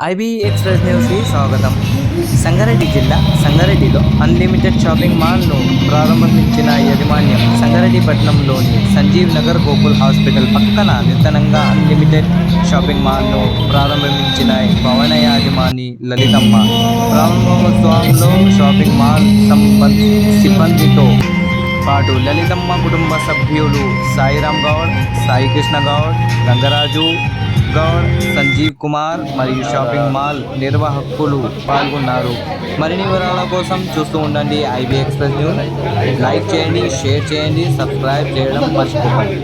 IB express న్యూస్కి స్వాగతం. సంగారెడ్డి జిల్లా సంగారెడ్డిలో అన్లిమిటెడ్ షాపింగ్ మాల్ను ప్రారంభించిన యాజమాన్యం సంగారెడ్డి పట్టణంలోని సంజీవ్ నగర్ గోకుల్ హాస్పిటల్ పక్కన నూతనంగా అన్లిమిటెడ్ షాపింగ్ మాల్ను ప్రారంభించిన భవన యాజమాని లలితమ్మ ప్రారంభోత్సవంలో షాపింగ్ మాల్ సిబ్బందితో పాటు లలితమ్మ కుటుంబ సభ్యులు సాయిరామ్ గౌడ్, సాయి కృష్ణ గౌడ్, గంగరాజు గౌడ్, సంజీవ్ కుమార్ మరియు షాపింగ్ మాల్ నిర్వాహకులు పాల్గొన్నారు. మరిన్ని వివరాల కోసం చూస్తూ ఉండండి ఐబీ ఎక్స్ప్రెస్ న్యూస్. లైక్ చేయండి, షేర్ చేయండి, సబ్స్క్రైబ్ చేయడం మర్చిపోకండి.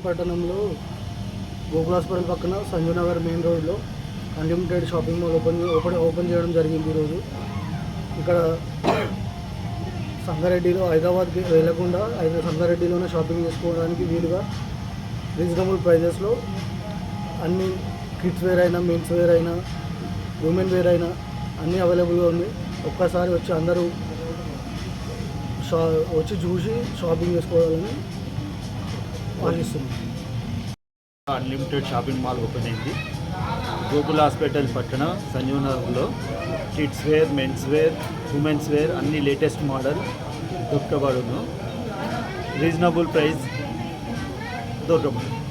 పట్టణంలో గోకుల్ హాస్పిటల్ పక్కన సంజీవ్ నగర్ మెయిన్ రోడ్లో అన్లిమిటెడ్ షాపింగ్ మాల్ ఓపెన్ చేయడం జరిగింది. ఈరోజు ఇక్కడ సంగారెడ్డిలో హైదరాబాద్కి వెళ్లకుండా సంగారెడ్డిలోనే షాపింగ్ చేసుకోవడానికి వీలుగా రీజనబుల్ ప్రైజెస్లో అన్ని కిడ్స్ వేర్ అయినా, మెన్స్ వేర్ అయినా, ఉమెన్ వేర్ అయినా అన్నీ అవైలబుల్గా ఉంది. ఒక్కసారి వచ్చి అందరూ వచ్చి చూసి షాపింగ్ చేసుకోవాలని ఆశిస్తున్నాం. అన్లిమిటెడ్ షాపింగ్ మాల్ ఓపెన్ అయింది గోకుల్ హాస్పిటల్ పట్టణ సంజీవ్ నగర్లో. Kids wear, men's wear, women's wear అన్ని లేటెస్ట్ మోడల్ దొరకబడును. Reasonable price దొరకబడును.